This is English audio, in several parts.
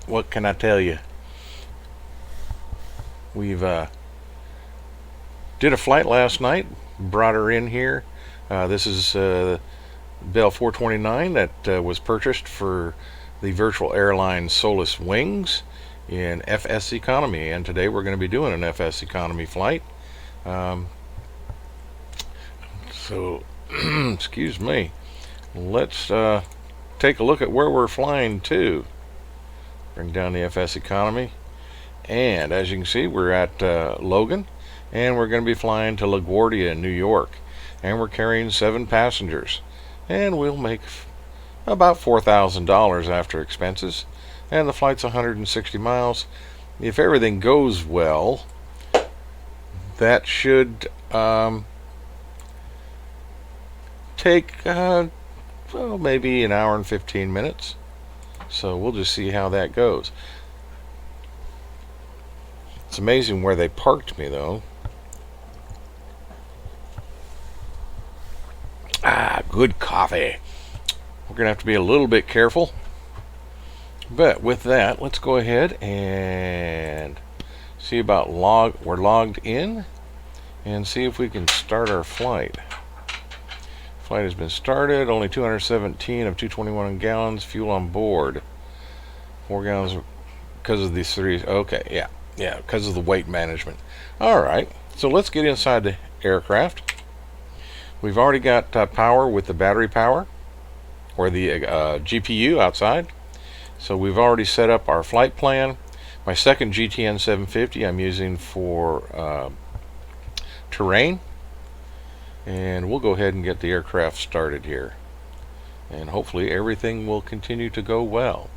what can I tell you? We've did a flight last night, brought her in here. This is Bell 429 that was purchased for the virtual airline Solis Wings in FS Economy, and today we're going to be doing an FS Economy flight. So excuse me, let's take a look at where we're flying to. Bring down the FS Economy, and as you can see, we're at Logan, and we're going to be flying to LaGuardia in New York, and we're carrying 7 passengers, and we'll make about $4,000 after expenses, and the flight's 160 miles. If everything goes well, that should take maybe an hour and 15 minutes. So we'll just see how that goes. It's amazing where they parked me, though. Good coffee. We're gonna have to be a little bit careful. But with that, let's go ahead and see about we're logged in, and see if we can start our flight. Flight has been started. Only 217 of 221 gallons fuel on board. 4 gallons because of these 3. Okay, yeah, because of the weight management. All right, so let's get inside the aircraft. We've already got power with the battery power, or the GPU outside. So we've already set up our flight plan. My second GTN 750 I'm using for terrain. And we'll go ahead and get the aircraft started here, and hopefully everything will continue to go well.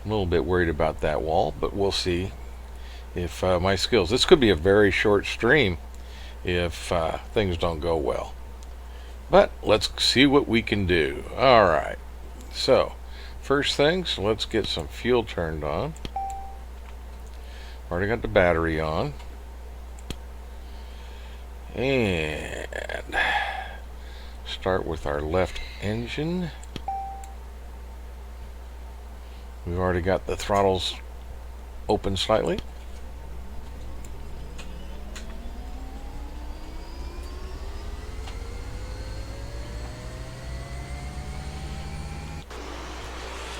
I'm a little bit worried about that wall, but we'll see if my skills. This could be a very short stream if things don't go well, but let's see what we can do. All right, so first things, let's get some fuel turned on. Already got the battery on. And start with our left engine. We've already got the throttles open slightly.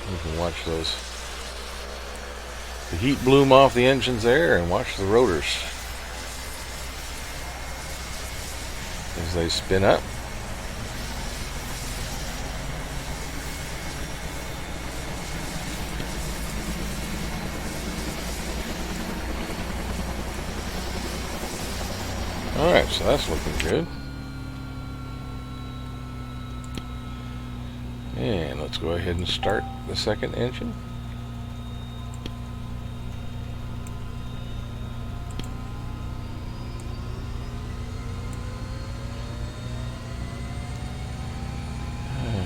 You can watch those, the heat bloom off the engines there, and watch the rotors as they spin up. Alright, so that's looking good. And let's go ahead and start the second engine.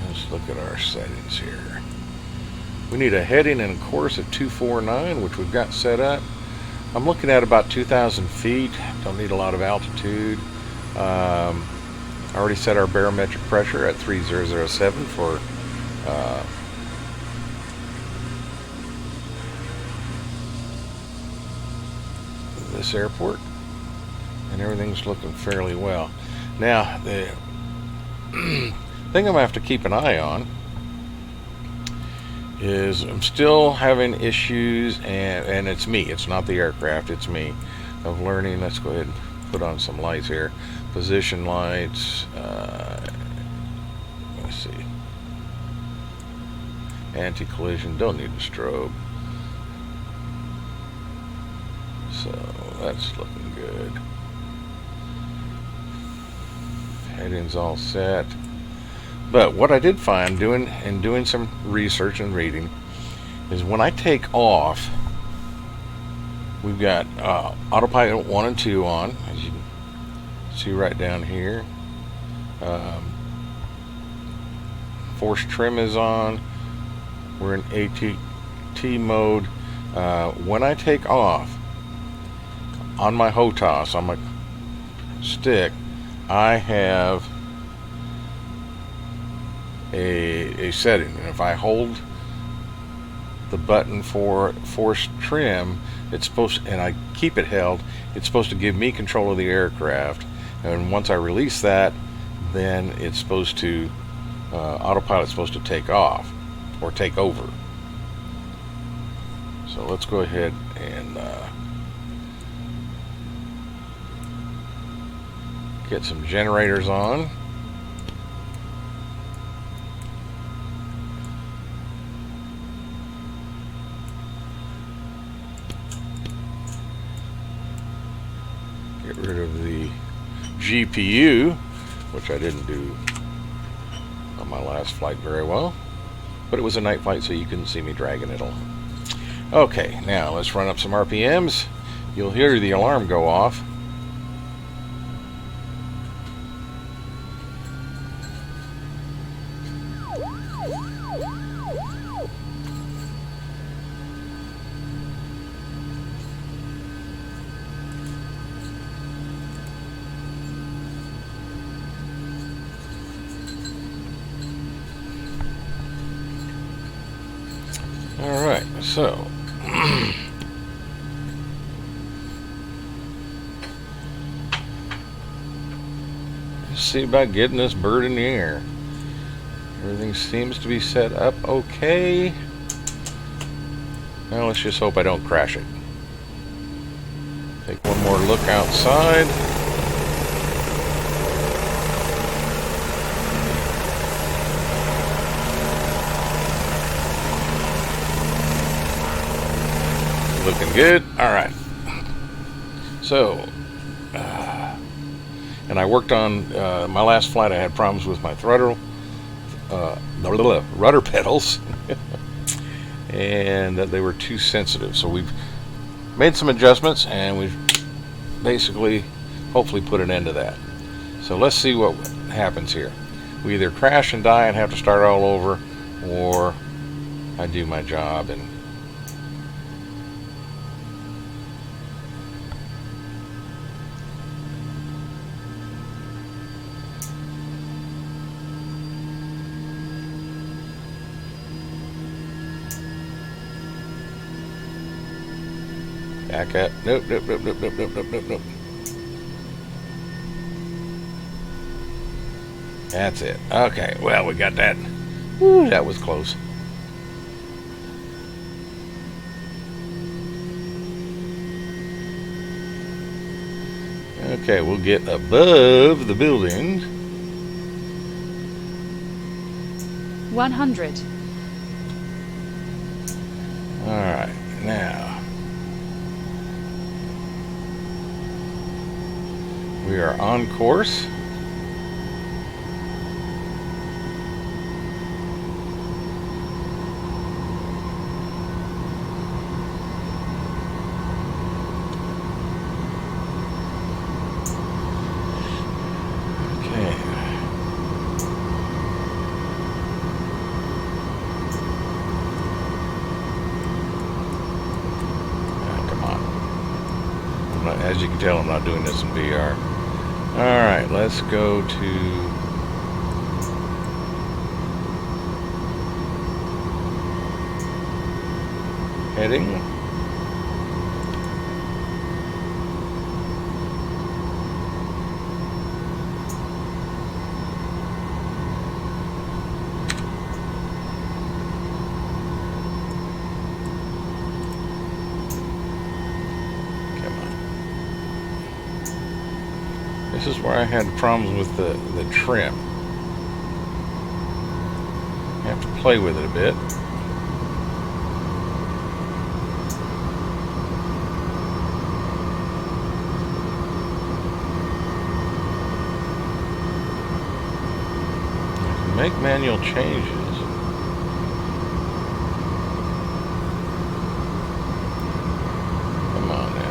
Let's look at our settings here. We need a heading and a course at 249, which we've got set up. I'm looking at about 2,000 feet. Don't need a lot of altitude. I already set our barometric pressure at 3007 for this airport, and everything's looking fairly well. Now, the thing I'm going to have to keep an eye on is I'm still having issues, and it's me, it's not the aircraft, it's me, of learning. Let's go ahead and put on some lights here. Position lights, let's see, anti-collision, don't need a strobe, so that's looking good. Heading's all set. But what I did find doing some research and reading is when I take off, we've got autopilot 1 and 2 on, as you can see right down here. Force trim is on. We're in ATT mode. When I take off, on my HOTAS, on my stick, I have a setting, and if I hold the button for force trim, it's supposed, and I keep it held, it's supposed to give me control of the aircraft. And once I release that, then it's supposed to, autopilot's supposed to take off or take over. So let's go ahead and get some generators on. Get rid of the GPU, which I didn't do on my last flight very well, but it was a night flight, so you couldn't see me dragging it all. Okay, now let's run up some RPMs. You'll hear the alarm go off. All right, so let's see about getting this bird in the air. Everything seems to be set up okay. Now let's just hope I don't crash it. Take one more look outside. Looking good. All right. So, and I worked on my last flight. I had problems with my throttle, the rudder pedals, and that they were too sensitive. So we've made some adjustments, and we've basically, hopefully, put an end to that. So let's see what happens here. We either crash and die and have to start all over, or I do my job and back up. Nope, nope, nope, nope, nope, nope, nope, nope, nope. That's it. Okay, well, we got that. Woo, that was close. Okay, we'll get above the building. 100. All right, now we are on course. Okay. Come on. As you can tell, I'm not doing this in VR. Alright, let's go to heading. This is where I had problems with the trim. I have to play with it a bit. I can make manual changes. Come on now.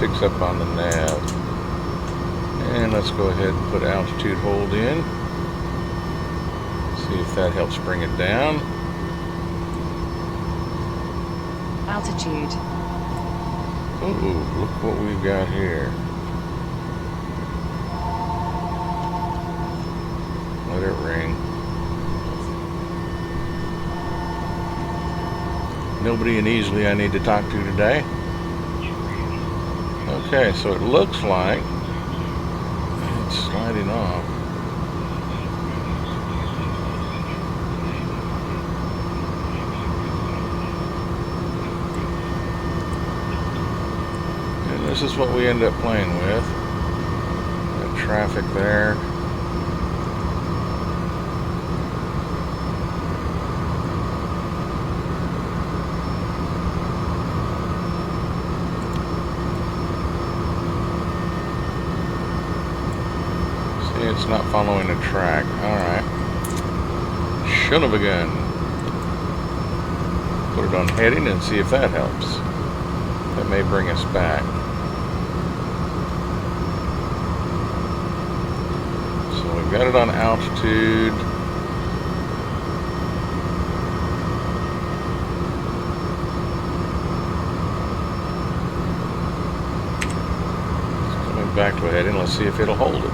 picks up on the nav. And let's go ahead and put altitude hold in. See if that helps bring it down. Altitude. Ooh, look what we've got here. Let it ring. Nobody uneasily I need to talk to today. Okay, so it looks like it's sliding off. And this is what we end up playing with. Got traffic there. It's not following a track. Alright. Son of a gun. Put it on heading and see if that helps. That may bring us back. So we've got it on altitude. It's coming back to a heading. Let's see if it'll hold it.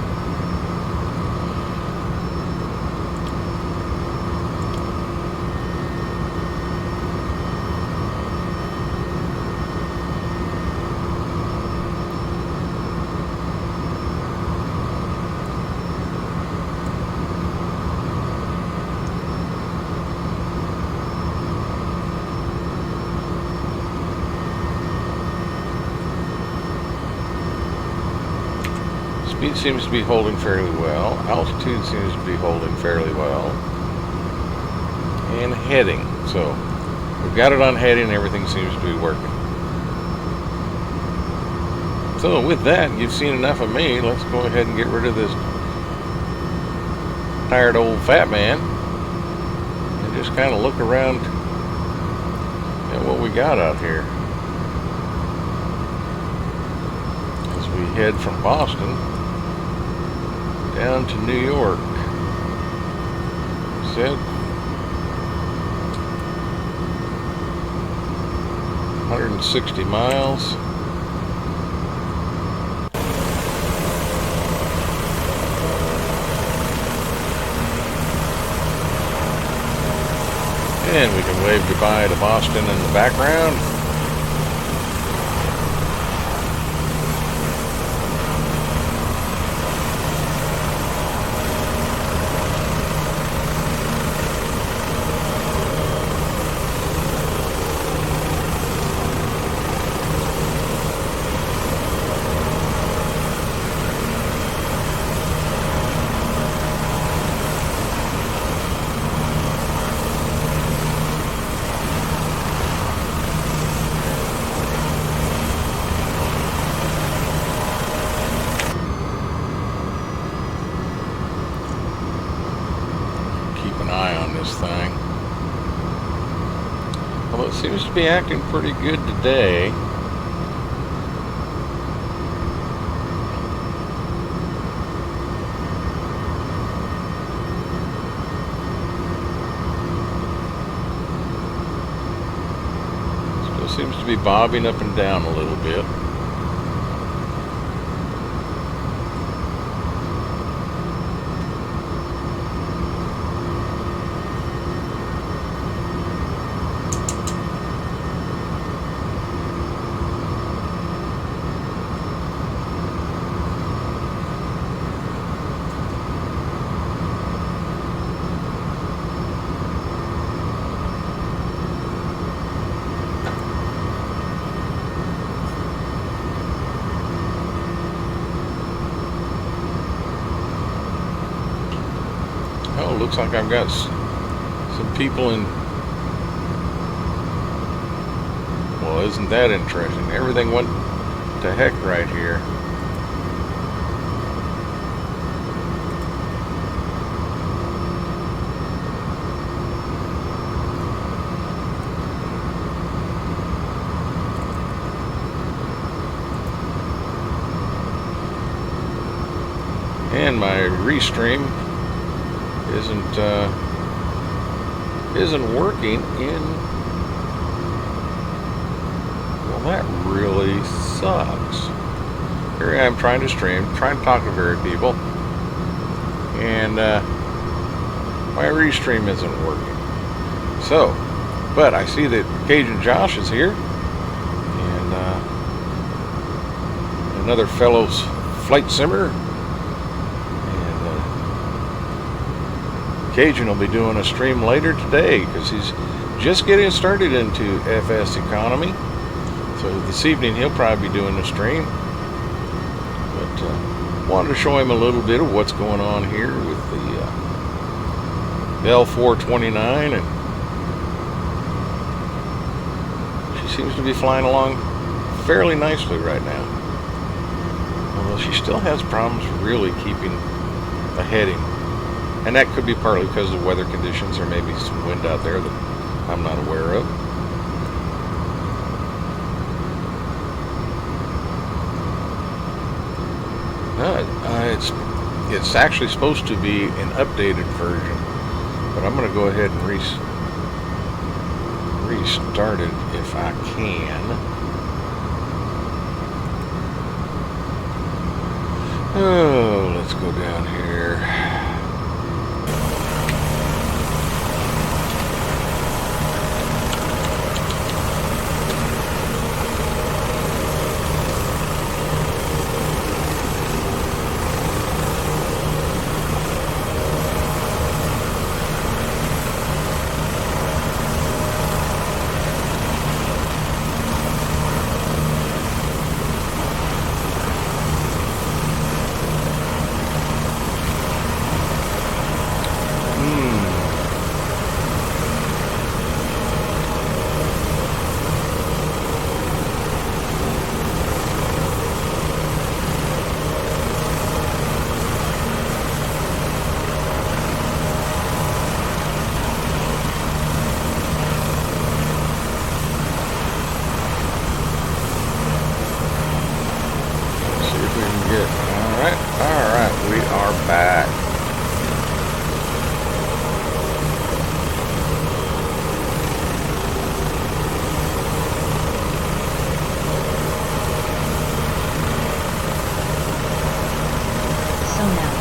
Speed seems to be holding fairly well. Altitude seems to be holding fairly well. And heading. So, we've got it on heading. Everything seems to be working. So, with that, you've seen enough of me. Let's go ahead and get rid of this tired old fat man. And just kind of look around at what we got out here. As we head from Boston down to New York. Said 160 miles. And we can wave goodbye to Boston in the background. Thing. Although it seems to be acting pretty good today. Still seems to be bobbing up and down a little bit. Oh, looks like I've got some people in. Well, isn't that interesting? Everything went to heck right here. and my restream isn't working in. Well, that really sucks. Here I am trying to stream, trying to talk to various people, and my restream isn't working. So, but I see that Cajun Josh is here, and another fellow flight simmer, and Cajun will be doing a stream later today because he's just getting started into FSEconomy. So this evening he'll probably be doing a stream. But wanted to show him a little bit of what's going on here with the L429, and she seems to be flying along fairly nicely right now. Although she still has problems really keeping a heading. And that could be partly because of the weather conditions. There may be some wind out there that I'm not aware of. It's actually supposed to be an updated version, but I'm going to go ahead and restart it if I can. Oh, let's go down here. Alright, we are back. So now,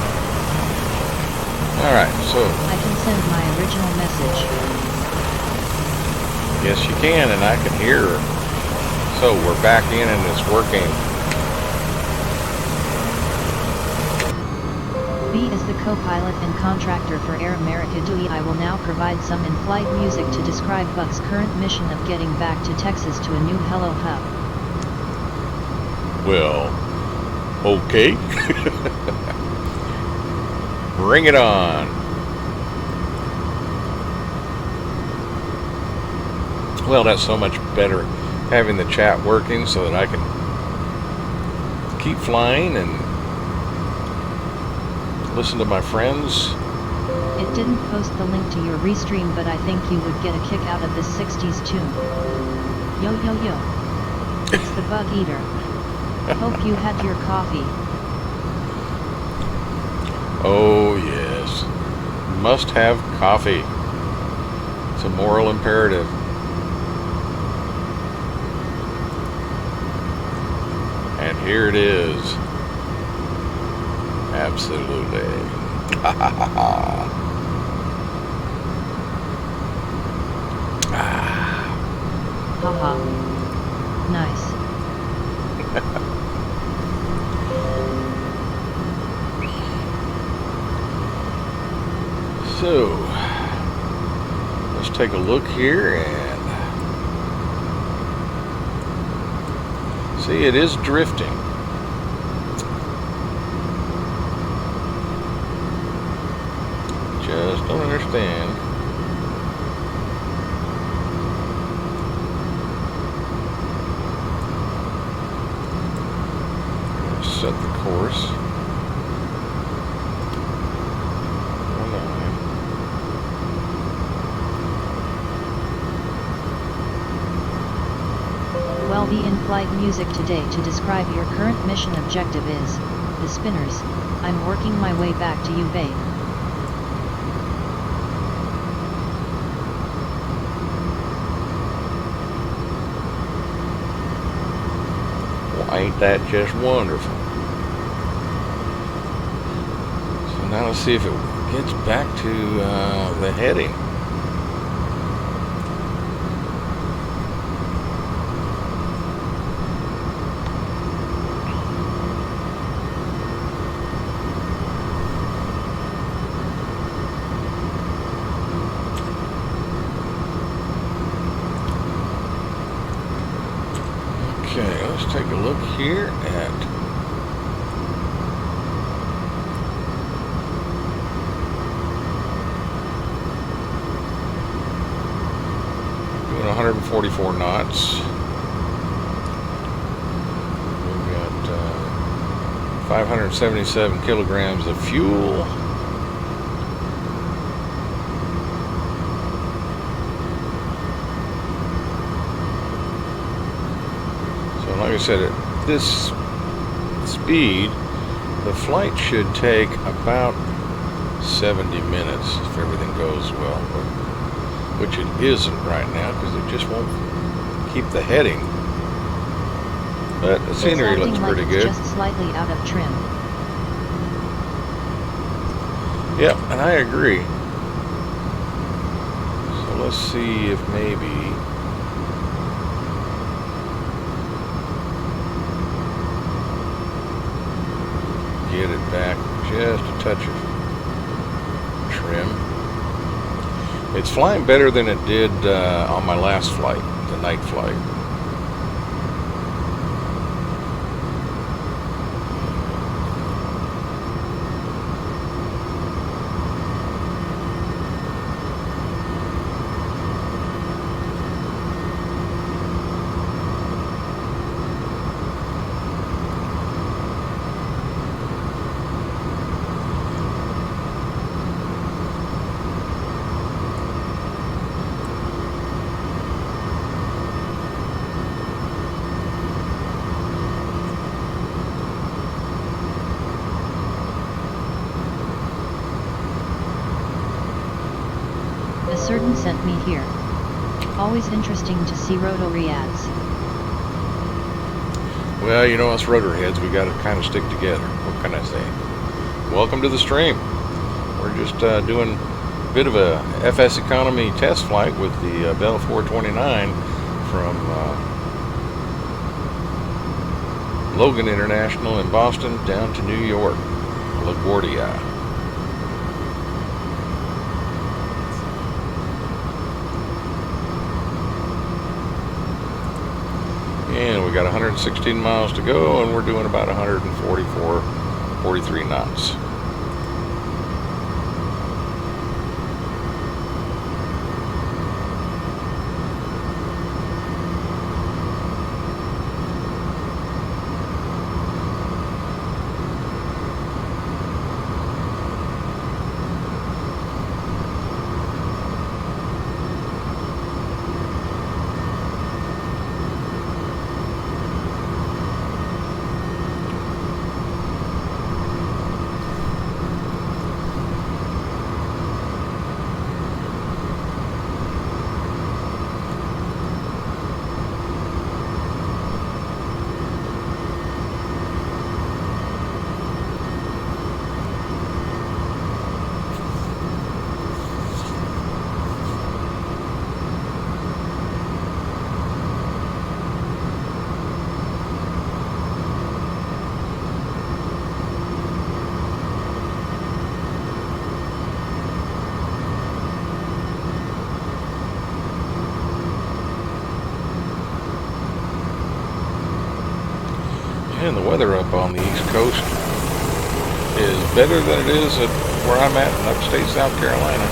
Alright, so I can send my original message. yes you can, and I can hear her. So we're back in and it's working. B is the co-pilot and contractor for Air America DOE. I will now provide some in-flight music to describe Buck's current mission of getting back to Texas to a new Hello Hub. Well, okay. Bring it on. Well, that's so much better having the chat working so that I can keep flying and listen to my friends. It didn't post the link to your restream, but I think you would get a kick out of this 60s tune. Yo yo yo. It's the Bug Eater. Hope you had your coffee. Oh yes, must have coffee. It's a moral imperative. And here it is. Absolutely. Ha ha ha ha. Haha. Nice. So, let's take a look here and see, it is drifting. Just don't understand. Set the course. 09. Well, the in-flight music today to describe your current mission objective is, the spinners. I'm working my way back to you, babe. Well, ain't that just wonderful? So now let's see if it gets back to the heading. Okay, let's take a look here at doing 144 knots. We've got 577 kilograms of fuel. Like I said, at this speed, the flight should take about 70 minutes if everything goes well, which it isn't right now because it just won't keep the heading. But the scenery looks pretty good. Just slightly out of trim. Yep, and I agree. So let's see if maybe get it back just a touch of trim. It's flying better than it did on my last flight, the night flight. A certain sent me here. Always interesting to see rotary ads. Well, you know, us rotor heads, we got to kind of stick together. What can I say? Welcome to the stream. We're just doing a bit of a FSEconomy test flight with the Bell 429 from Logan International in Boston down to New York, LaGuardia. And we got 116 miles to go, and we're doing about 43 knots. And the weather up on the East Coast is better than it is at where I'm at in upstate South Carolina.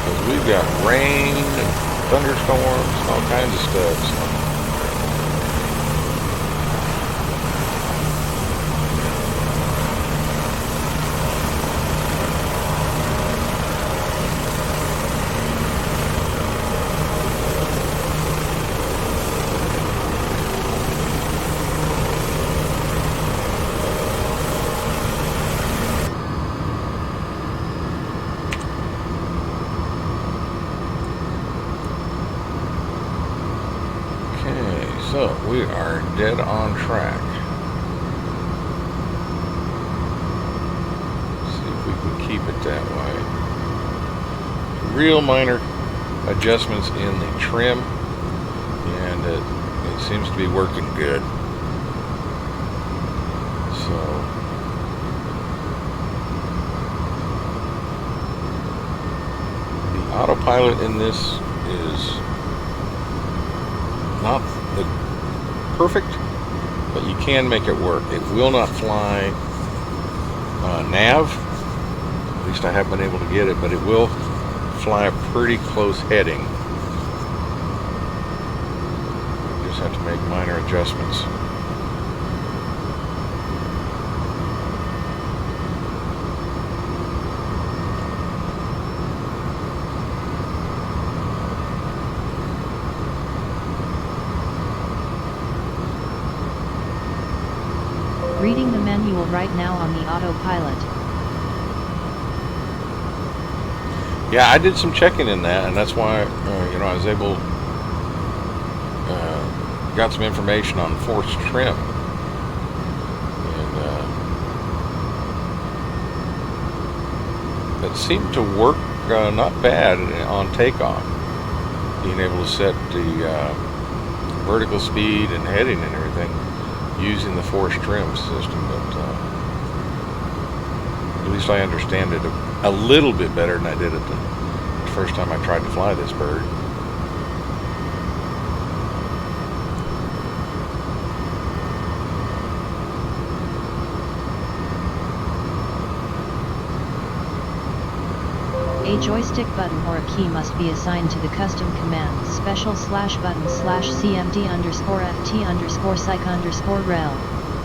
Because we've got rain and thunderstorms and all kinds of stuff. So. we are dead on track. See if we can keep it that way. Real minor adjustments in the trim, and it seems to be working good. So the autopilot in this is not the perfect, but you can make it work. It will not fly nav, at least I haven't been able to get it, but it will fly a pretty close heading. You just have to make minor adjustments. Reading the manual right now on the autopilot. Yeah, I did some checking in that, and that's why I was able got some information on forced trim, and it seemed to work not bad on takeoff. Being able to set the vertical speed and heading and everything using the forced trim system, but at least I understand it a little bit better than I did it the first time I tried to fly this bird. A joystick button or a key must be assigned to the custom command /button/cmd_ft_psych_rel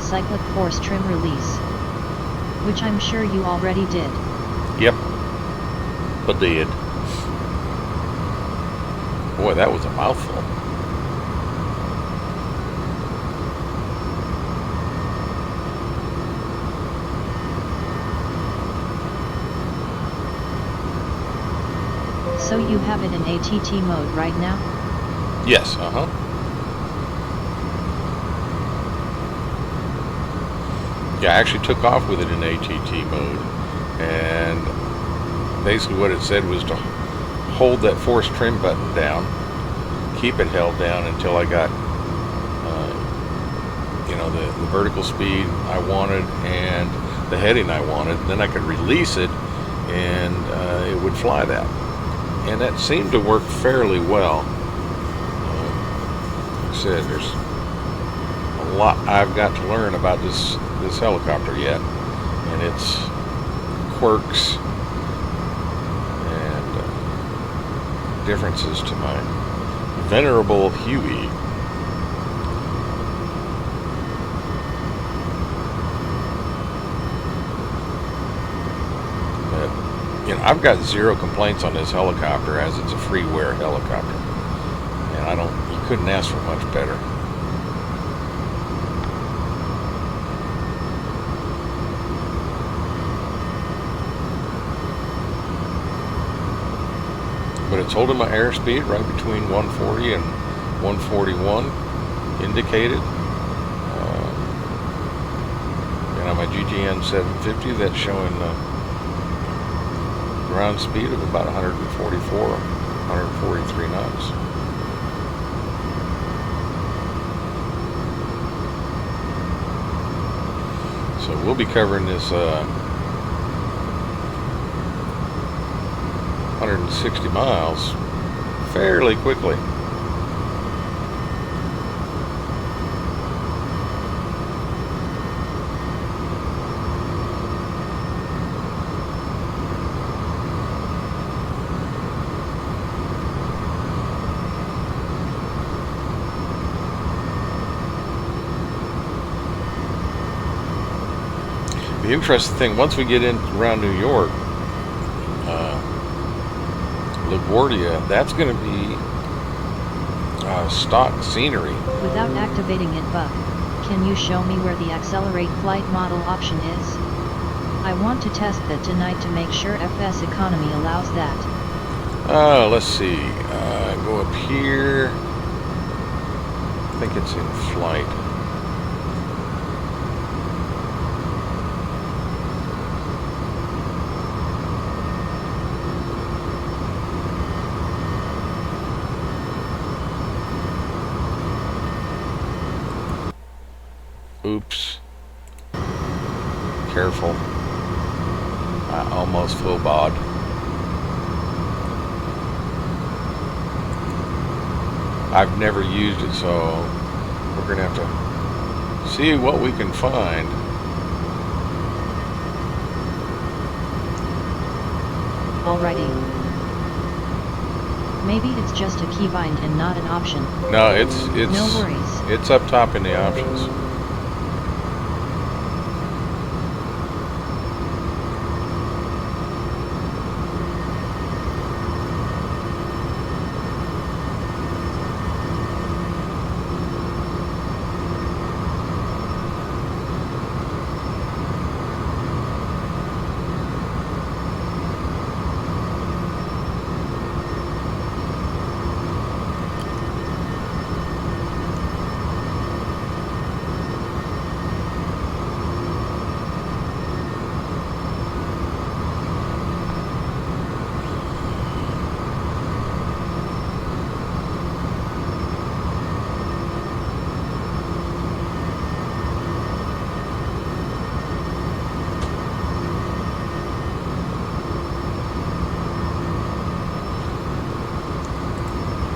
cyclic force trim release, which I'm sure you already did. Yep, but did. Boy, that was a mouthful. So you have it in ATT mode right now? Yes, Yeah, I actually took off with it in ATT mode, and basically what it said was to hold that force trim button down, keep it held down until I got the vertical speed I wanted and the heading I wanted. Then I could release it, and it would fly that. And that seemed to work fairly well. Like I said, there's a lot I've got to learn about this helicopter yet, and its quirks and differences to my venerable Huey. But I've got zero complaints on this helicopter, as it's a freeware helicopter, and you couldn't ask for much better. But it's holding my airspeed right between 140 and 141 indicated. And on my GTN 750, that's showing ground speed of about 144, 143 knots. So we'll be covering this 160 miles fairly quickly. The interesting thing, once we get in around New York, LaGuardia, that's going to be stock scenery. Without activating it, Buck, can you show me where the accelerate flight model option is? I want to test that tonight to make sure FSEconomy allows that. Let's see. Go up here. think it's in flight. Oops. Careful. I almost full-bawed. I've never used it, so we're going to have to see what we can find. Alrighty. Maybe it's just a keybind and not an option. No, it's No worries. It's up top in the options.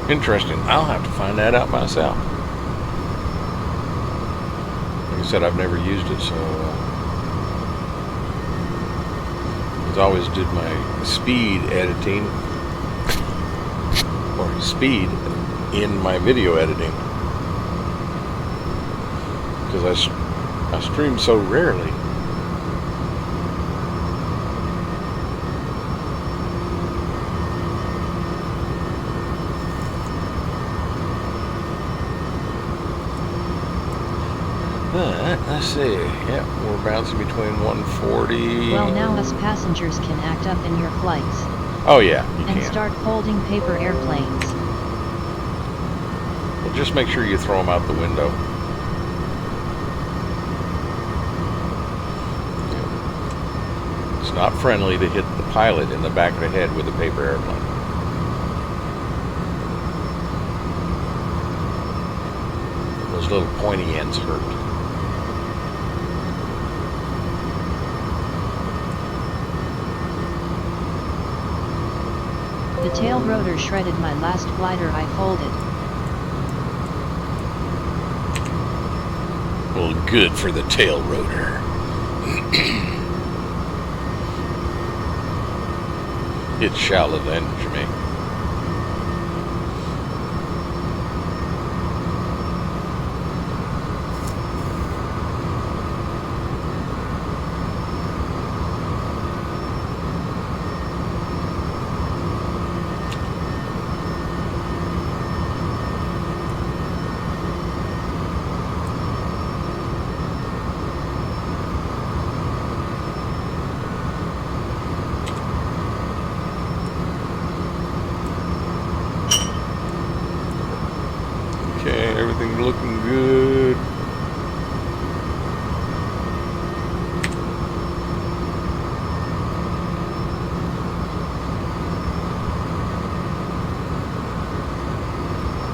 Interesting. I'll have to find that out myself. Like I said, I've never used it, so I always did my speed editing or speed in my video editing because I stream so rarely. Let's see. Yep, we're bouncing between 140. Well, now us passengers can act up in your flights. Oh yeah, you and can. Start folding paper airplanes. Well, just make sure you throw them out the window. Yeah. It's not friendly to hit the pilot in the back of the head with a paper airplane. Those little pointy ends hurt. The tail rotor shredded my last glider I folded. Well, good for the tail rotor. It shall avenge me. Okay, everything looking good.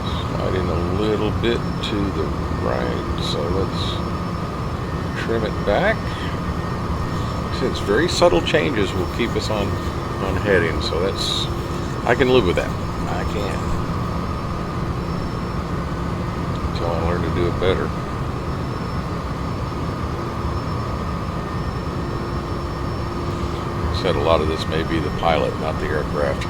Sliding a little bit to the right, so let's trim it back. Since very subtle changes will keep us on heading, so that's, I can live with that. I can. Until I learn to do it better. I said a lot of this may be the pilot, not the aircraft.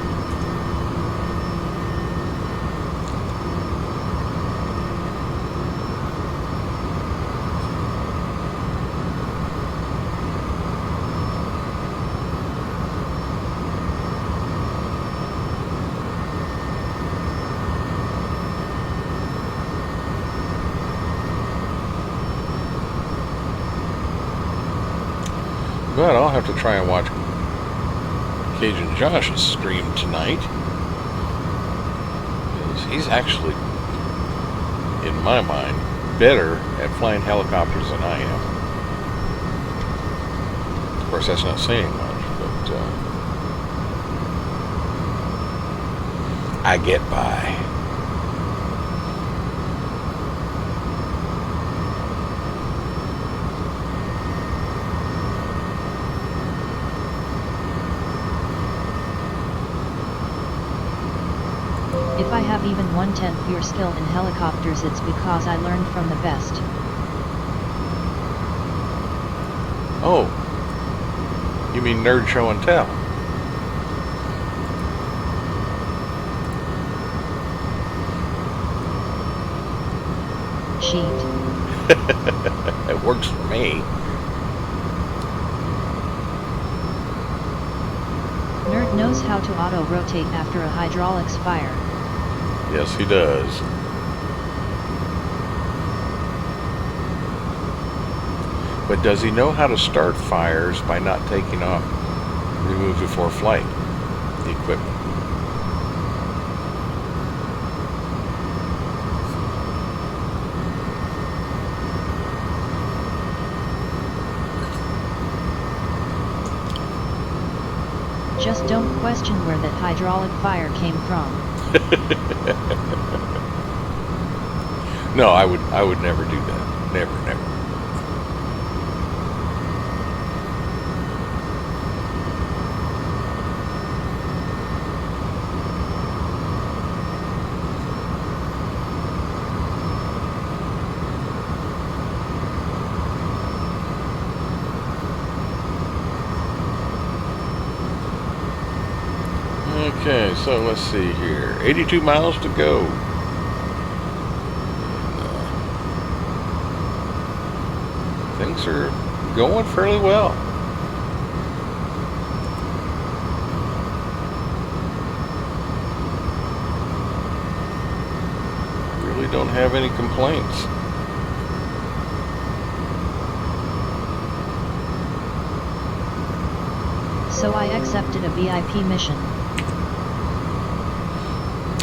But I'll have to try and watch Cajun Josh's stream tonight. He's actually in my mind, better at flying helicopters than I am. Of course, that's not saying much, but I get by. If I have even 1/10 your skill in helicopters, it's because I learned from the best. Oh, you mean nerd show and tell? Sheet. It works for me. Nerd knows how to auto-rotate after a hydraulics fire. Yes, he does. But does he know how to start fires by not taking off remove before flight the equipment? Just don't question where that hydraulic fire came from. No, I would never do that. Never, never. Okay, so let's see here. 82 miles to go. And, things are going fairly well. I really don't have any complaints. So I accepted a VIP mission.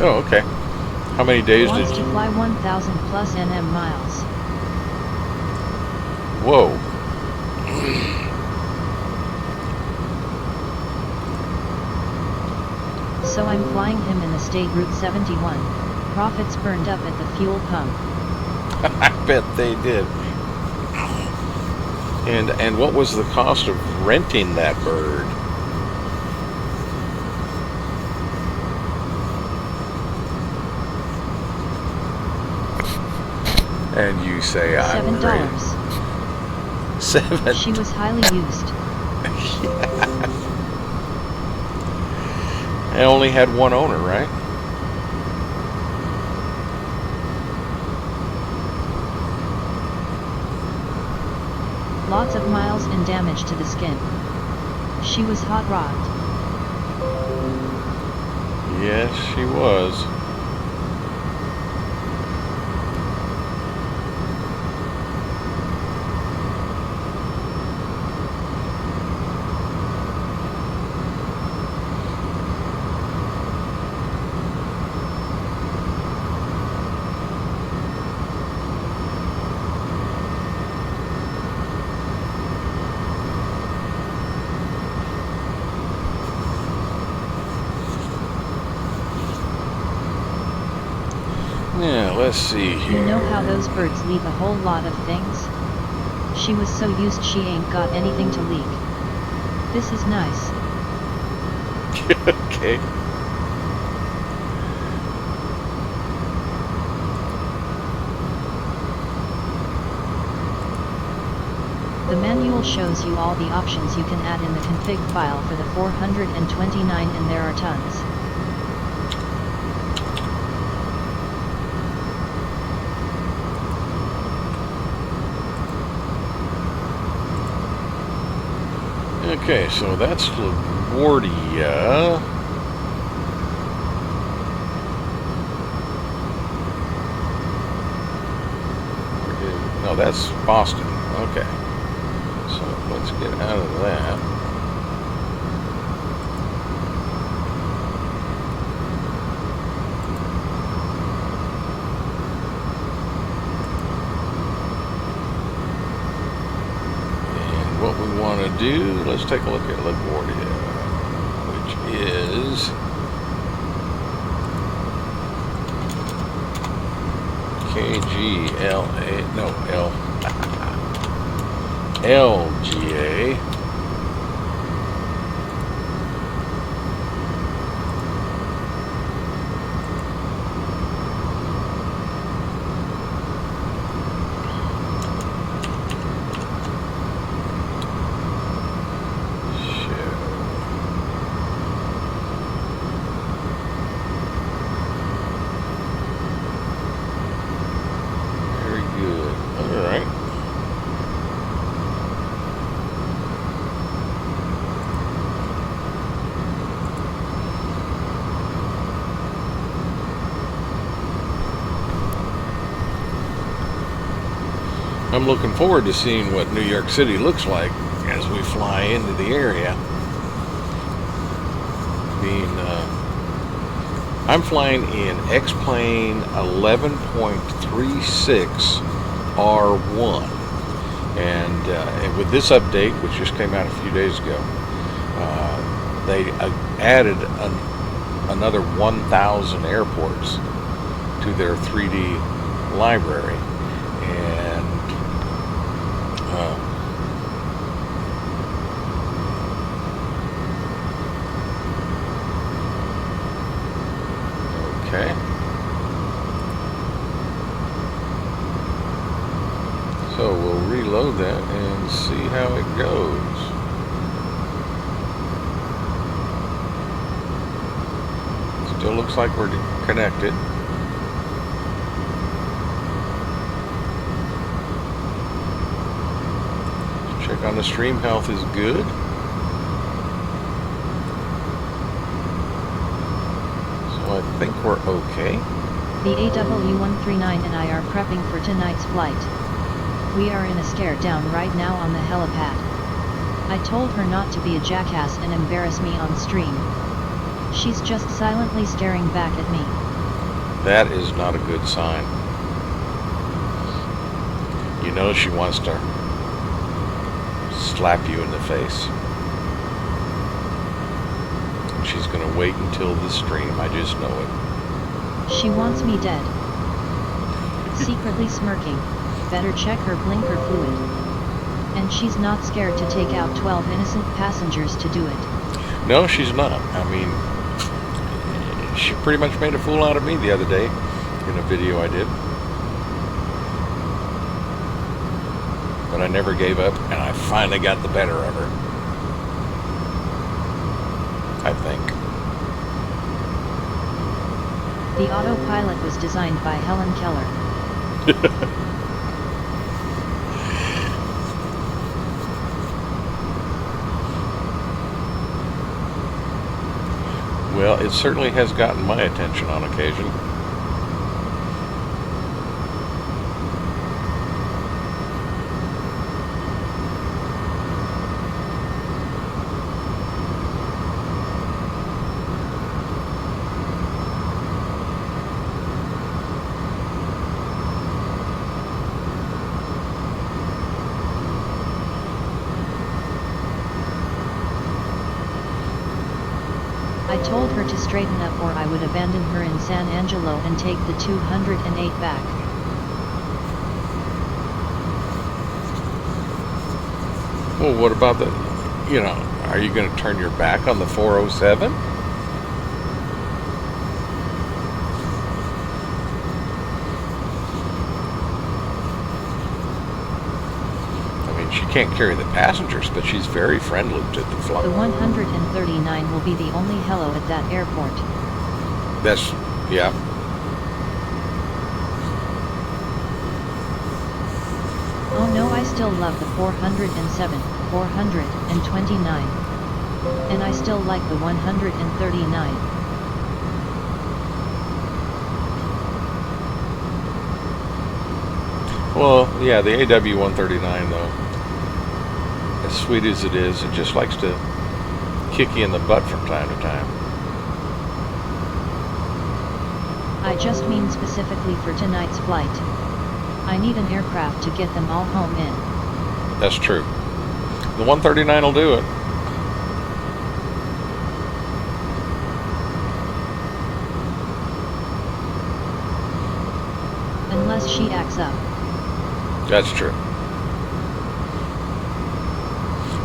Oh, okay. How many days did Wants you... to fly 1,000 plus NM miles. Whoa. So I'm flying him in the state Route 71. Profits burned up at the fuel pump. I bet they did. And what was the cost of renting that bird? And you say I'm $7. great. $7. She was highly used. I only had one owner, right? Lots of miles and damage to the skin. She was hot rodded. Yes, she was. Yeah, let's see here. You know how those birds leak a whole lot of things? She was so used she ain't got anything to leak. This is nice. Okay. The manual shows you all the options you can add in the config file for the 429, and there are tons. Okay, so that's LaGuardia. No, that's Boston. Okay. So let's get out of that. want to do, let's take a look at LaGuardia, which is KGLA, no, LGA. I'm looking forward to seeing what New York City looks like as we fly into the area. I'm flying in X-Plane 11.36 R1, and with this update, which just came out a few days ago, they added another 1,000 airports to their 3D library, and okay. So we'll reload that and see how it goes. Still looks like we're connected. Check on the stream health is good. I think we're okay. The AW139 and I are prepping for tonight's flight. We are in a stare down right now on the helipad. I told her not to be a jackass and embarrass me on stream. She's just silently staring back at me. That is not a good sign. You know she wants to slap you in the face. She's going to wait until the stream, I just know it. She wants me dead. Secretly smirking, better check her blinker fluid. And she's not scared to take out 12 innocent passengers to do it. No, she's not. I mean, she pretty much made a fool out of me the other day in a video I did. But I never gave up, and I finally got the better of her. I think. The autopilot was designed by Helen Keller. Well, it certainly has gotten my attention on occasion. I told her to straighten up or I would abandon her in San Angelo and take the 208 back. Well, what about the, are you going to turn your back on the 407? She can't carry the passengers, but she's very friendly to the flight. The 139 will be the only hello at that airport. That's, yeah. Oh no, I still love the 407, 429. And I still like the 139. Well, yeah, the AW139 though, as sweet as it is, it just likes to kick you in the butt from time to time. I just mean specifically for tonight's flight. I need an aircraft to get them all home in. That's true. The 139 will do it. Unless she acts up. That's true.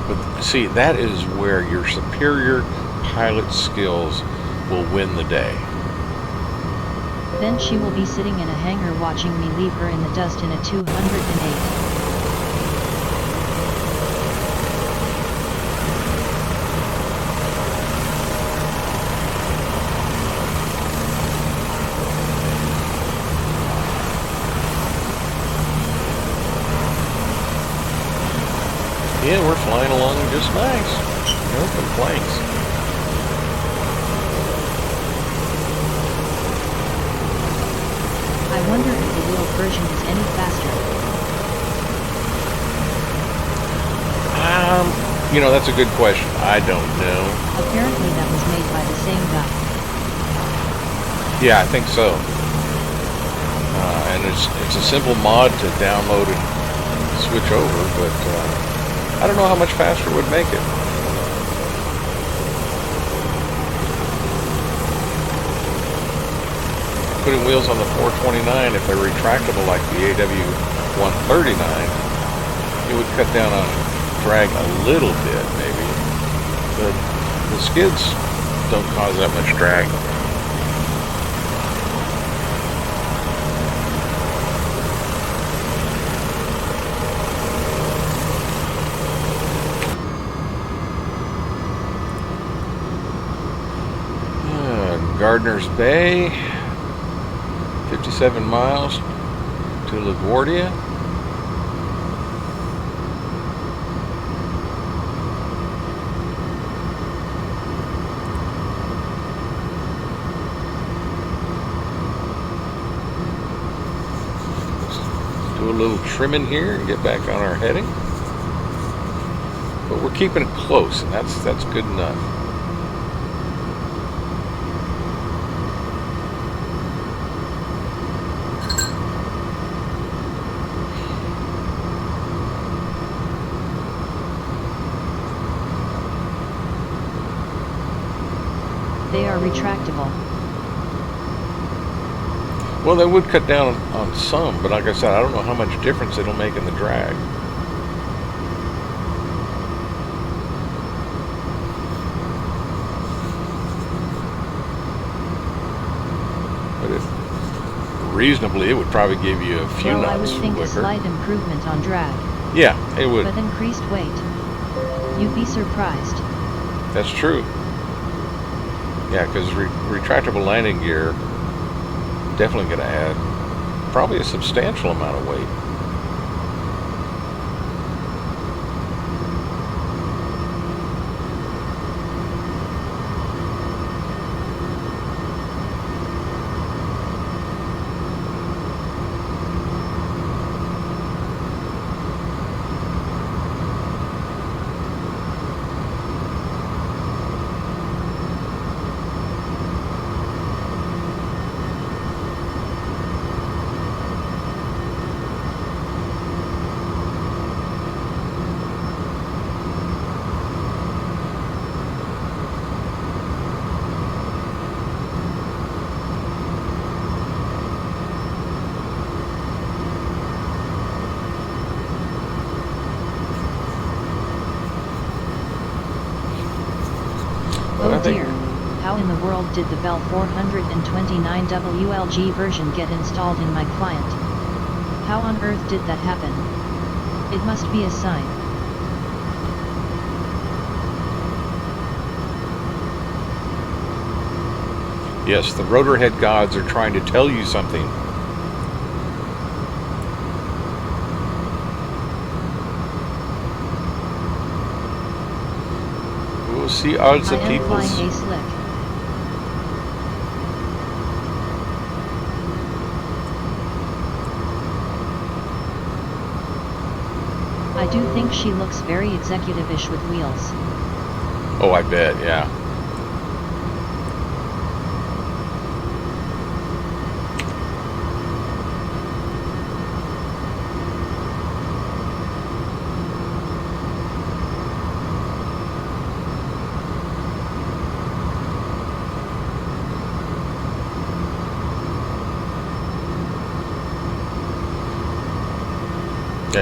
But see, that is where your superior pilot skills will win the day. Then she will be sitting in a hangar watching me leave her in the dust in a 208. Yeah, we're flying along just nice. No complaints. I wonder if the wheeled version is any faster. That's a good question. I don't know. Apparently that was made by the same guy. Yeah, I think so. And it's a simple mod to download and switch over, but I don't know how much faster it would make it. Putting wheels on the 429, if they're retractable like the AW139, it would cut down on drag a little bit, maybe. But the skids don't cause that much drag. Gardner's Bay, 57 miles to LaGuardia. Let's do a little trimming here and get back on our heading. But we're keeping it close, and that's good enough. They are retractable. Well, they would cut down on some, but like I said, I don't know how much difference it'll make in the drag. But reasonably, it would probably give you a few knots I would think quicker. a slight improvement on drag. Yeah, it would. But increased weight. You'd be surprised. That's true. Yeah, because retractable landing gear definitely going to add probably a substantial amount of weight. Oh dear, how in the world did the Bell 429 WLG version get installed in my client? How on earth did that happen? It must be a sign. Yes, the rotor head gods are trying to tell you something. We'll see all the I am peoples. flying a slick. I do think she looks very executive-ish with wheels. Oh, I bet, yeah.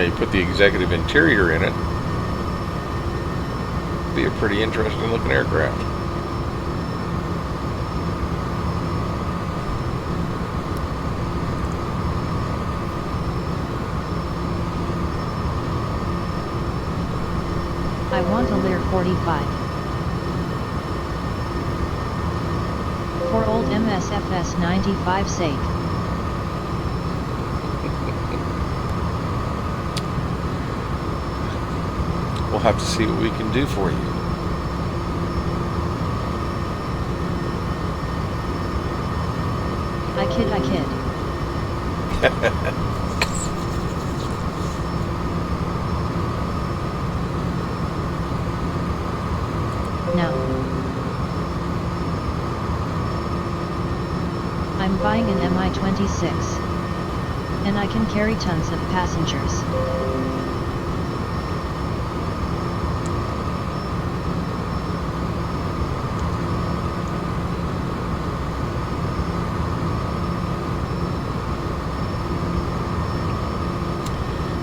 you put the executive interior in it. Be a pretty interesting looking aircraft. I want a Lear 45. For old MSFS 95 sake. We'll have to see what we can do for you. I kid. No. I'm buying an Mi-26. And I can carry tons of passengers.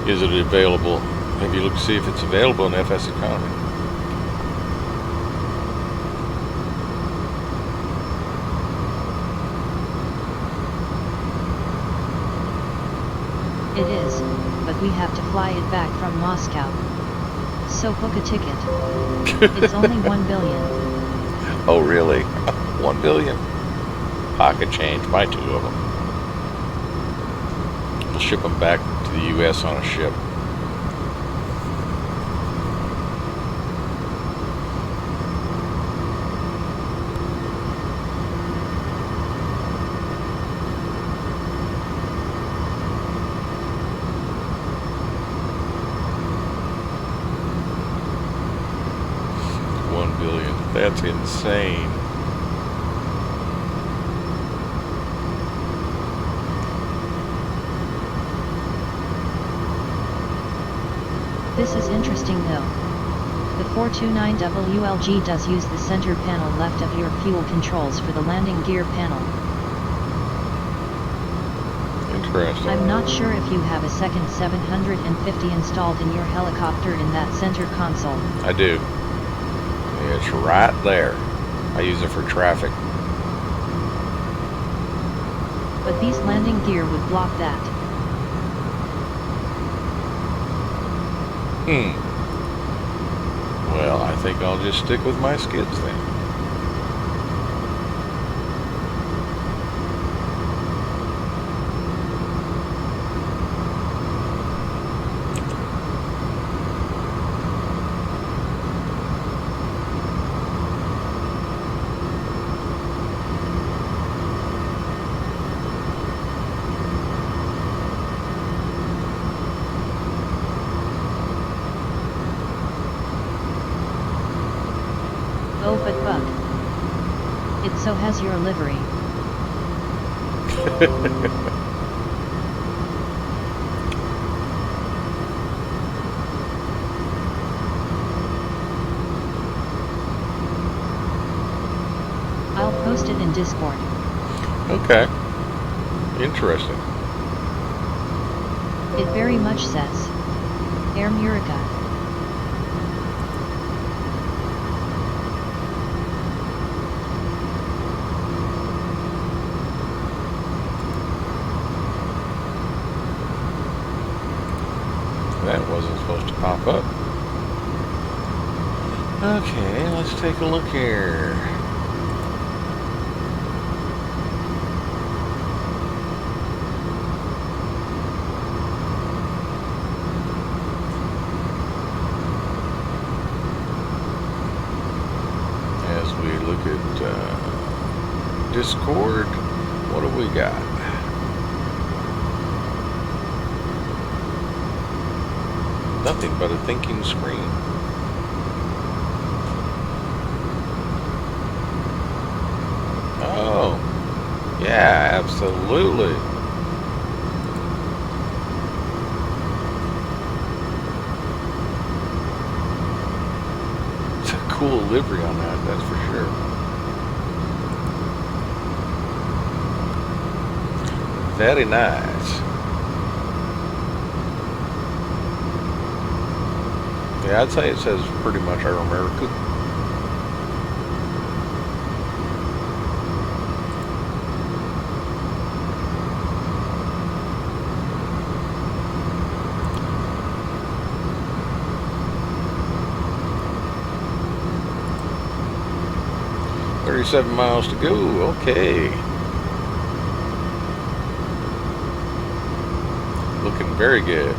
Is it available? Have you looked to see if it's available in FSEconomy? It is, but we have to fly it back from Moscow. So book a ticket. It's only 1 billion. Oh, really? 1 billion? Pocket change. Buy 2 of them. We'll ship them back to the U.S. on a ship. $1 billion. That's insane. This is interesting though. The 429 WLG does use the center panel left of your fuel controls for the landing gear panel. Interesting. I'm not sure if you have a second 750 installed in your helicopter in that center console. I do. It's right there. I use it for traffic. But these landing gear would block that. Well, I think I'll just stick with my skids then. Oh but bug. It so has your livery. I'll post it in Discord. Okay. Interesting. It very much says Air Murica. That wasn't supposed to pop up. Okay, let's take a look here. As we look at Discord, what have we got? Nothing but a thinking screen. Oh, yeah, absolutely. It's a cool livery on that, that's for sure. Very nice. Yeah, I'd say it says pretty much our America. "37 miles to go." Okay. Looking very good.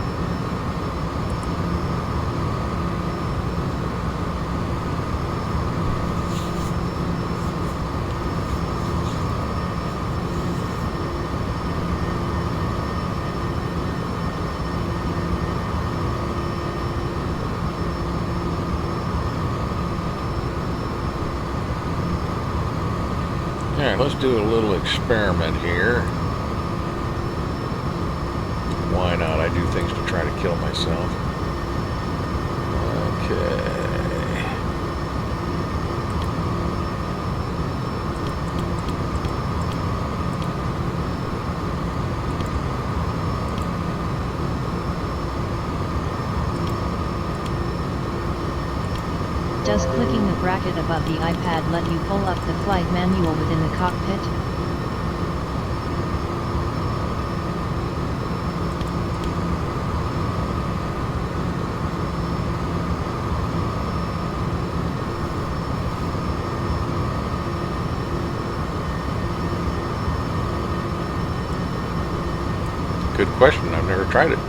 Alright, let's do a little experiment here. Why not? I do things to try to kill myself. Okay. Does clicking the bracket above the iPad let you pull up the flight manual within the cockpit? Good question. I've never tried it.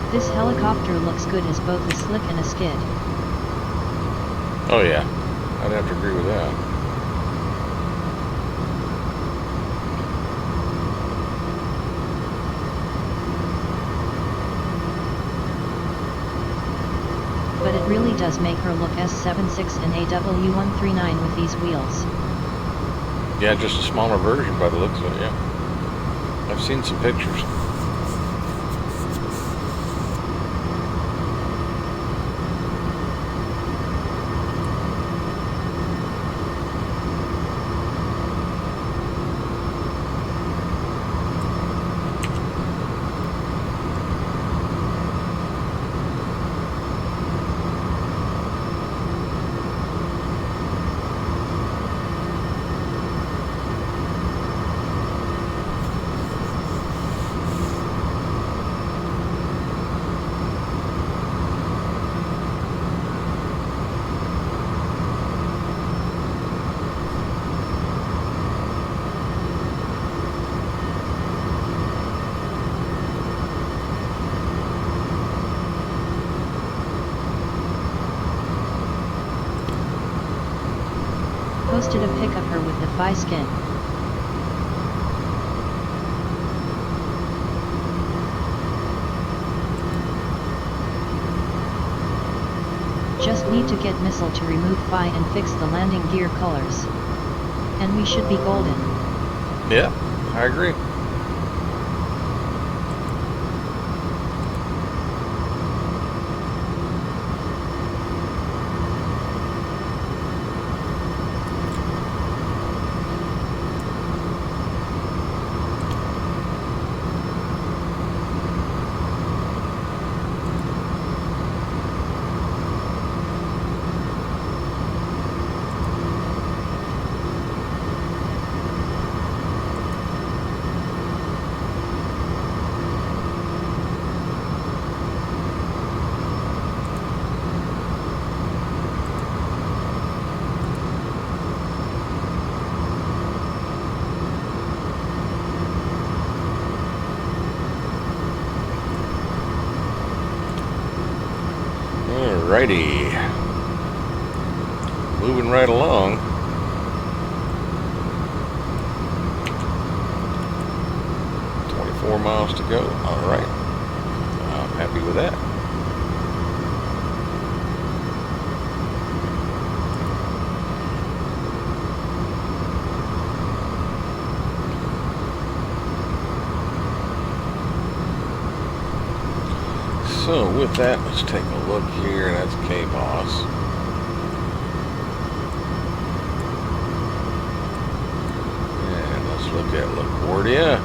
This helicopter looks good as both a slick and a skid. Oh yeah, I'd have to agree with that. But it really does make her look S76 and AW139 with these wheels. Yeah, just a smaller version by the looks of it, yeah. I've seen some pictures. Posted a pic of her with the FI skin. Just need to get Missile to remove FI and fix the landing gear colors. And we should be golden. Yeah, I agree. Alrighty. Moving right along. Miles to go. All right. I'm happy with that. So with that, let's take a look here. That's KBOS. And let's look at LaGuardia.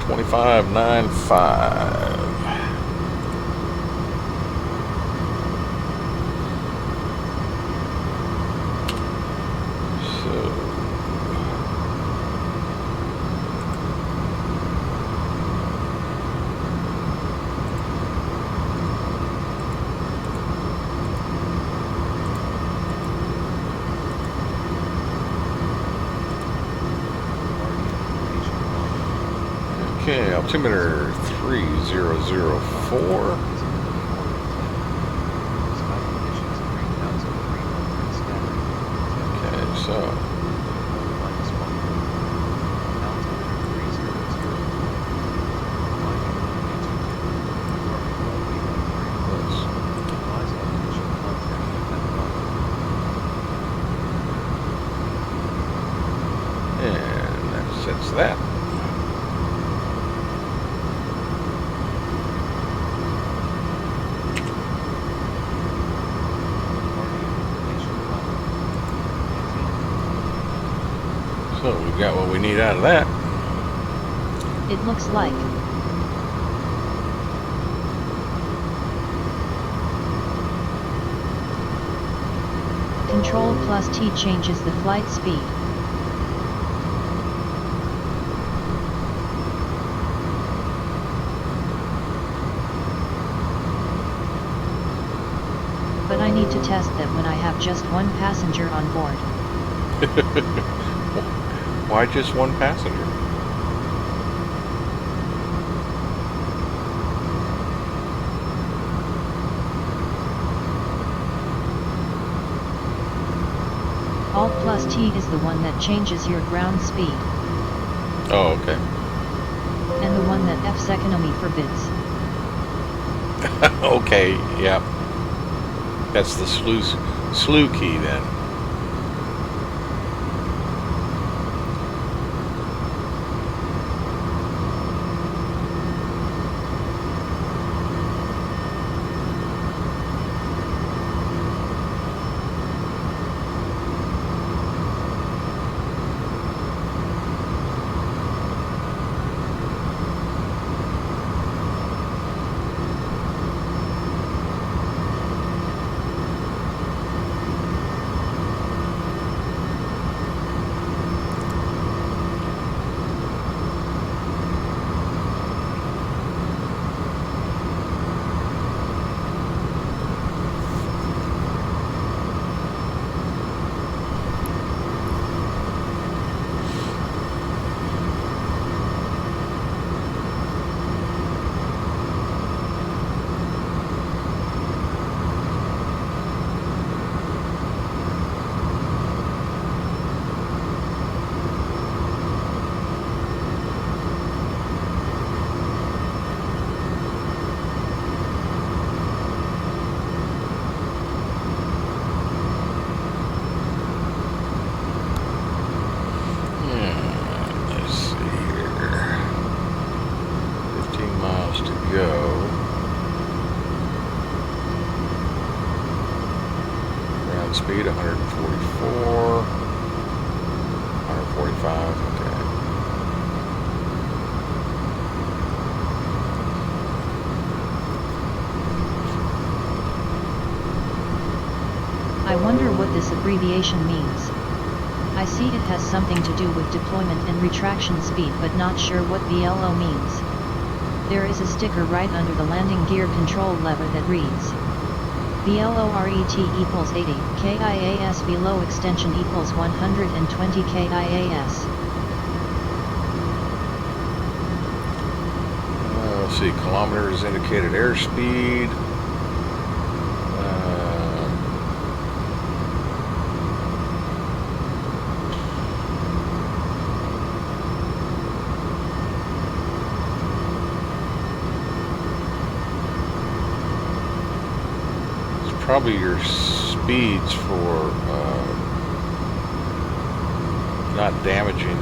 25.95. Okay, altimeter 3004. Okay, so and that sets that. So we've got what we need out of that. It looks like. Control plus T changes the flight speed. But I need to test that when I have just one passenger on board. Why just one passenger? Alt plus T is the one that changes your ground speed. Oh, okay. And the one that FSEconomy forbids. Okay, yep. That's the slew key then. Speed 144, 145, okay. I wonder what this abbreviation means. I see it has something to do with deployment and retraction speed, but not sure what VLO means. There is a sticker right under the landing gear control lever that reads VLORET equals 80, KIAS VLO extension equals 120 KIAS. let's see, kilometers indicated airspeed. Probably your speeds for not damaging,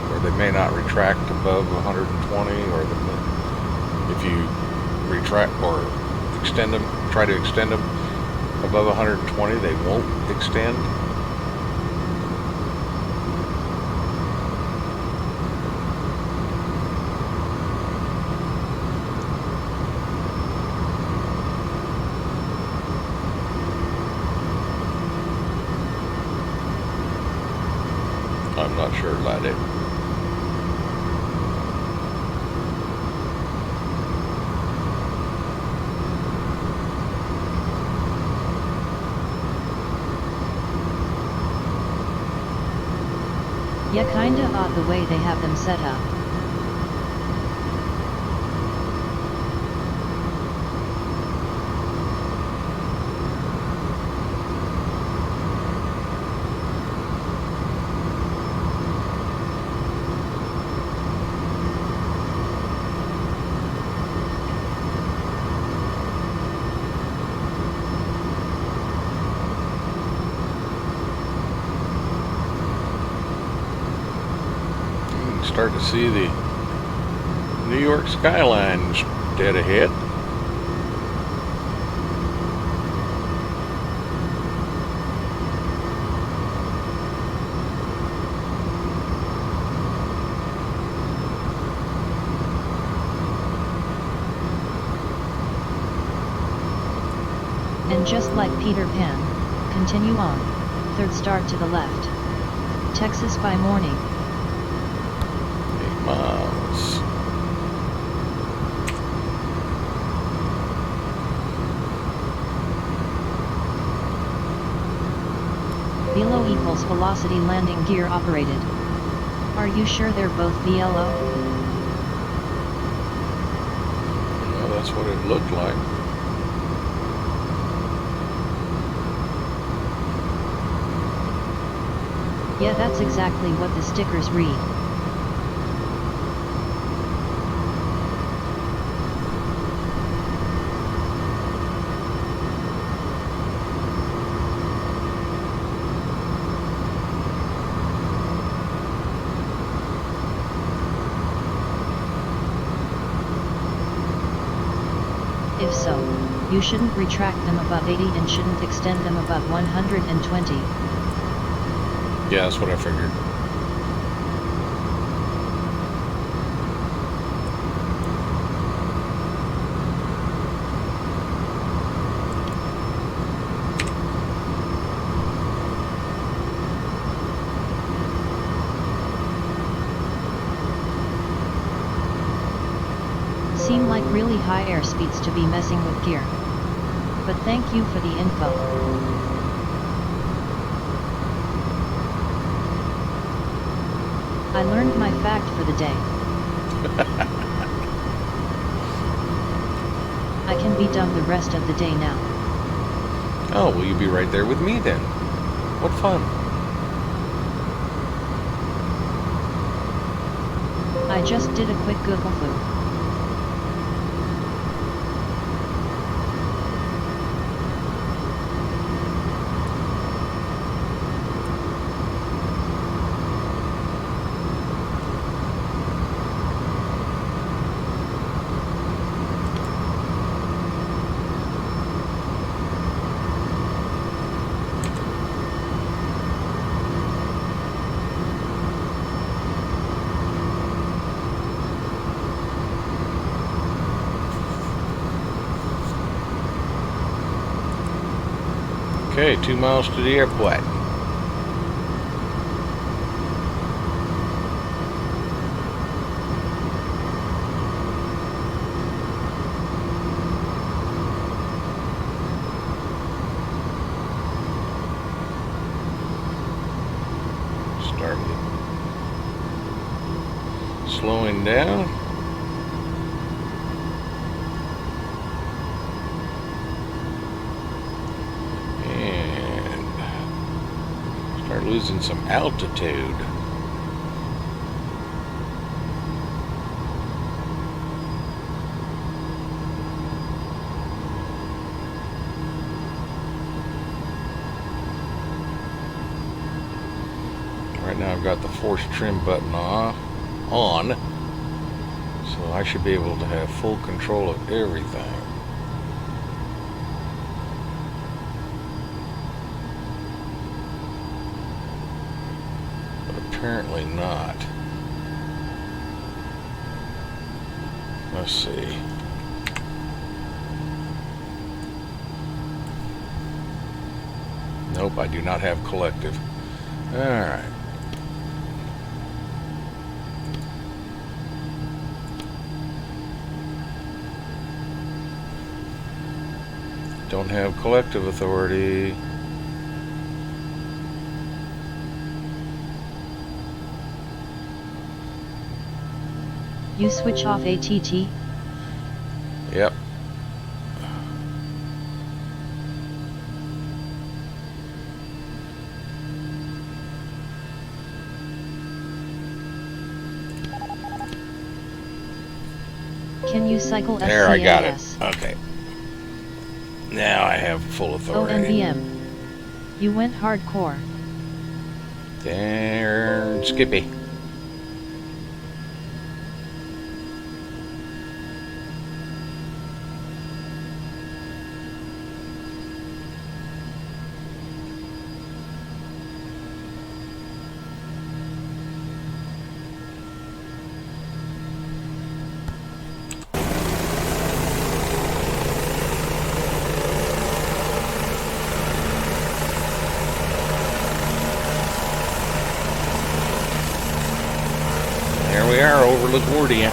or they may not retract above 120, or if you retract or extend them, try to extend them above 120, they won't extend. I'm not sure about it. Yeah, kinda odd the way they have them set up. Start to see the New York skyline dead ahead. And just like Peter Pan, continue on, third start to the left. Texas by morning. 8 miles. Velo equals velocity landing gear operated. Are you sure they're both VLO? Well, that's what it looked like. Yeah, that's exactly what the stickers read. If so, you shouldn't retract them above 80 and shouldn't extend them above 120. Yeah, that's what I figured. Seem like really high airspeeds to be messing with gear. But thank you for the info. I learned my fact for the day. I can be done the rest of the day now. Oh, will you be right there with me then? What fun. I just did a quick Google foo. Okay, 2 miles to the airport. Started slowing down. losing some altitude. Right now I've got the force trim button on, so I should be able to have full control of everything. But apparently not. Let's see. Nope, I do not have collective. Alright. Don't have collective authority. You switch off ATT? Yep. Can you cycle FCAS? There, I got it. Okay. Now I have full authority. OMBM. You went hardcore. There, Skippy. There we are over LaGuardia.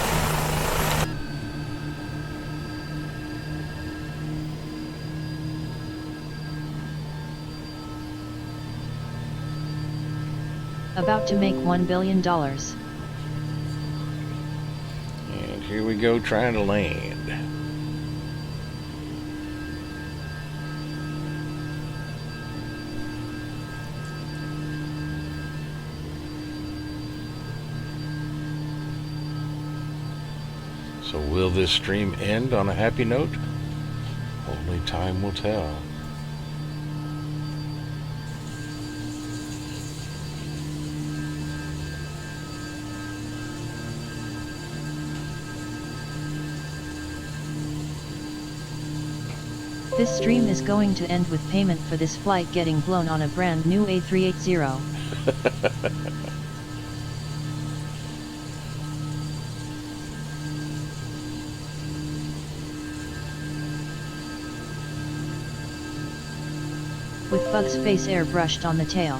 About to make $1 billion. And here we go trying to land. So will this stream end on a happy note? Only time will tell. This stream is going to end with payment for this flight getting blown on a brand new A380. With Bug's face airbrushed on the tail.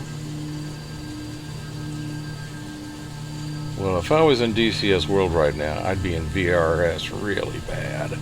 Well, if I was in DCS World right now, I'd be in VRS really bad.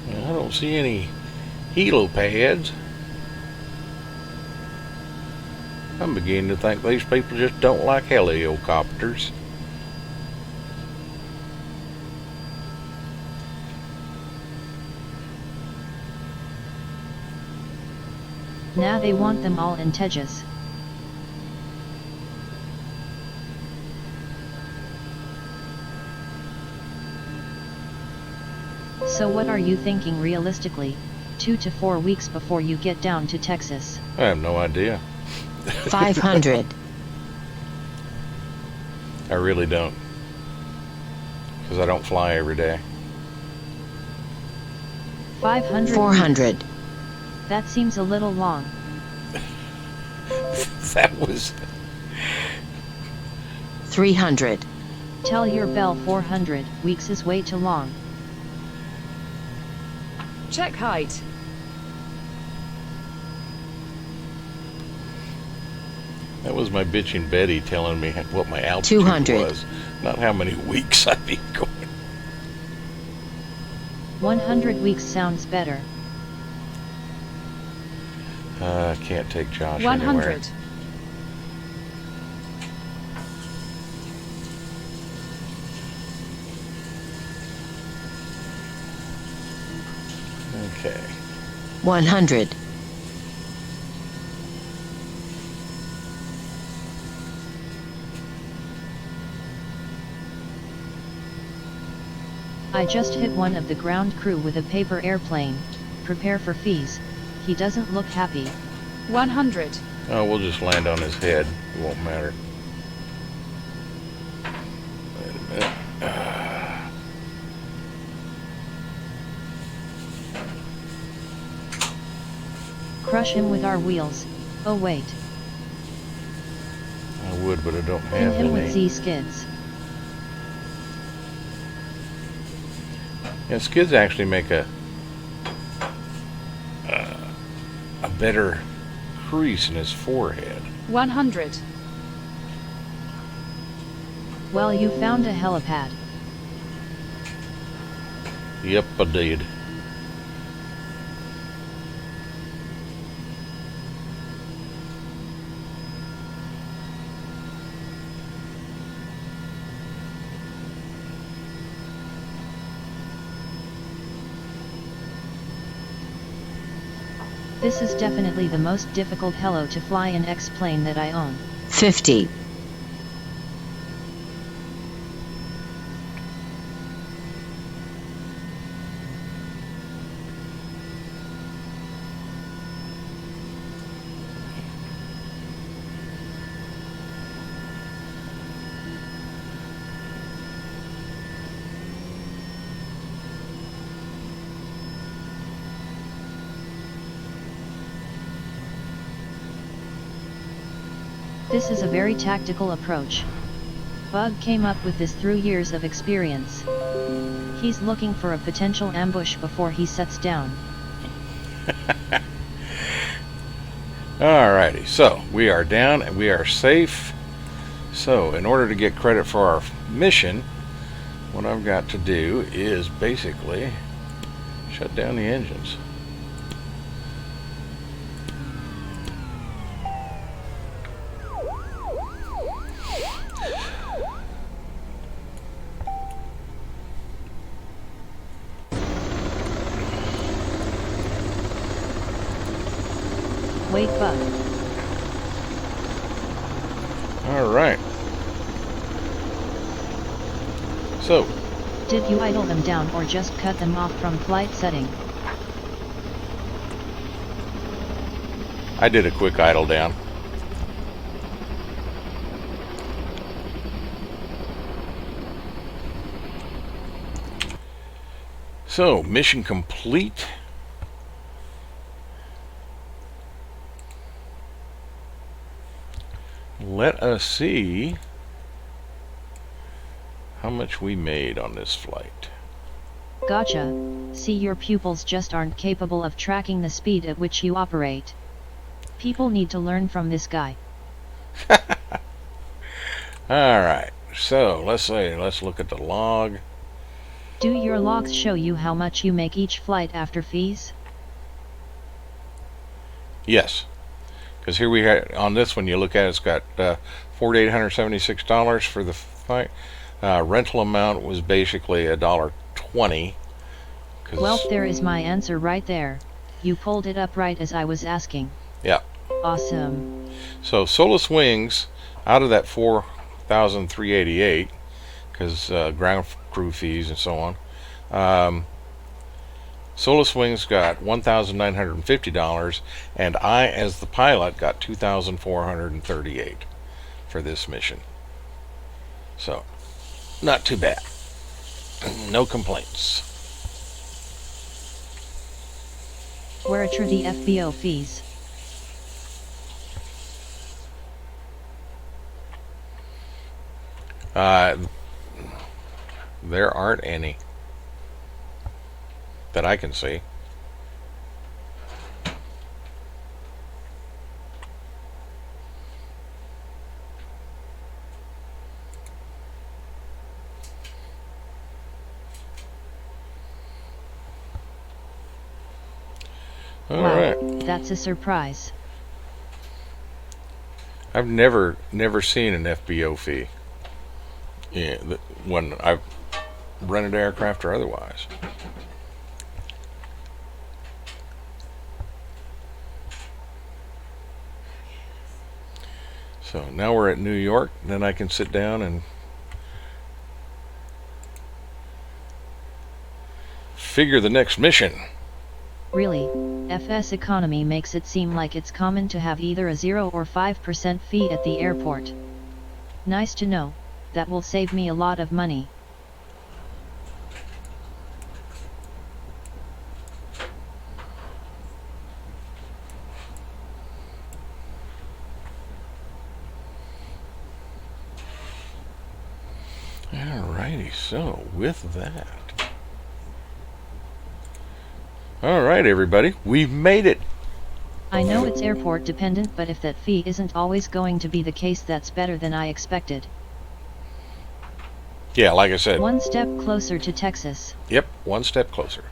I don't see any helo pads. I'm beginning to think these people just don't like helicopters. Now they want them all in Tejas. So what are you thinking realistically, 2 to 4 weeks before you get down to Texas? I have no idea. 500. I really don't. Because I don't fly every day. 500. 400. That seems a little long. That was... 300. Tell your bell 400 weeks is way too long. Check height. That was my bitching Betty telling me what my altitude 200. was, not how many weeks I'd be going. 100 weeks sounds better. I can't take Josh 100. anywhere. Okay. 100. I just hit one of the ground crew with a paper airplane. Prepare for fees. He doesn't look happy. 100. Oh, we'll just land on his head. It won't matter. Wait a minute. Crush him with our wheels. Oh wait. I would, but I don't Pin have him with any. Z skids. Yeah, skids actually make a better crease in his forehead. 100. Well, you found a helipad. Yep, I did. This is definitely the most difficult helo to fly in X-plane that I own. 50. This is a very tactical approach. Bug came up with this through years of experience. He's looking for a potential ambush before he sets down. Alrighty, so we are down and we are safe. So in order to get credit for our mission, what I've got to do is basically shut down the engines. Wait, Bug. Alright. So, Did you idle them down or just cut them off from flight setting? I did a quick idle down. So, mission complete. Let us see how much we made on this flight. Gotcha. See, your pupils just aren't capable of tracking the speed at which you operate. People need to learn from this guy. Alright, so let's look at the log. Do your logs show you how much you make each flight after fees? Yes, Because here we have, on this one, you look at it, it's got $4,876 for the flight. Rental amount was basically $1.20. Well, there is my answer right there. You pulled it up right as I was asking. Yeah. Awesome. So Solus Wings, out of that $4,388, because ground crew fees and so on, Solus Wings got $1,950, and I, as the pilot, got $2,438 for this mission. So, not too bad. No complaints. Where are the FBO fees? There aren't any that I can see. All right. That's a surprise. I've never seen an FBO fee. Yeah, when I've rented aircraft or otherwise. So now we're at New York. Then I can sit down and figure the next mission. Really, FSEconomy makes it seem like it's common to have either a 0 or 5% fee at the airport. Nice to know. That will save me a lot of money. Alrighty, so with that. Alright everybody, we've made it. I know it's airport dependent, but if that fee isn't always going to be the case, that's better than I expected. Yeah, like I said. One step closer to Texas. Yep, one step closer.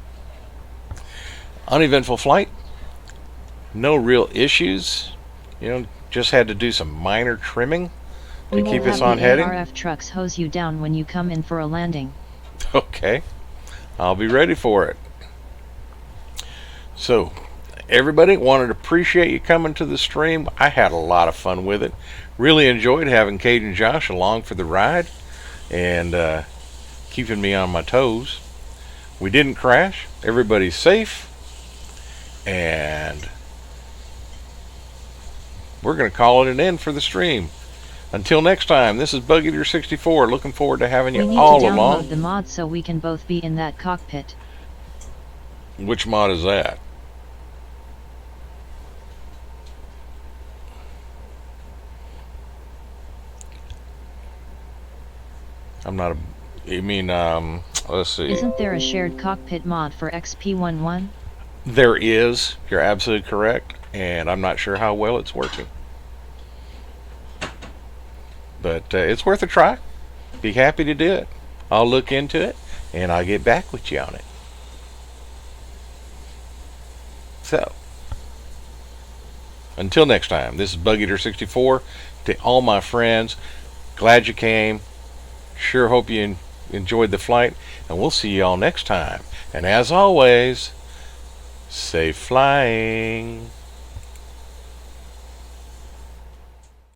Uneventful flight. No real issues. You know, just had to do some minor trimming to keep us on heading. RF trucks hose you down when you come in for a landing. Okay, I'll be ready for it. So, everybody, wanted to appreciate you coming to the stream. I had a lot of fun with it. Really enjoyed having Cade and Josh along for the ride and keeping me on my toes. We didn't crash. Everybody's safe. And we're going to call it an end for the stream. Until next time, this is Bug Eater 64. Looking forward to having you all We need to download along. the mod so we can both be in that cockpit. Which mod is that? I'm not a... You mean, let's see. Isn't there a shared cockpit mod for XP11? There is. You're absolutely correct. And I'm not sure how well it's working. But it's worth a try. Be happy to do it. I'll look into it, and I'll get back with you on it. So, until next time, this is Bug Eater 64. To all my friends, glad you came. Sure hope you enjoyed the flight, and we'll see you all next time. And as always, safe flying.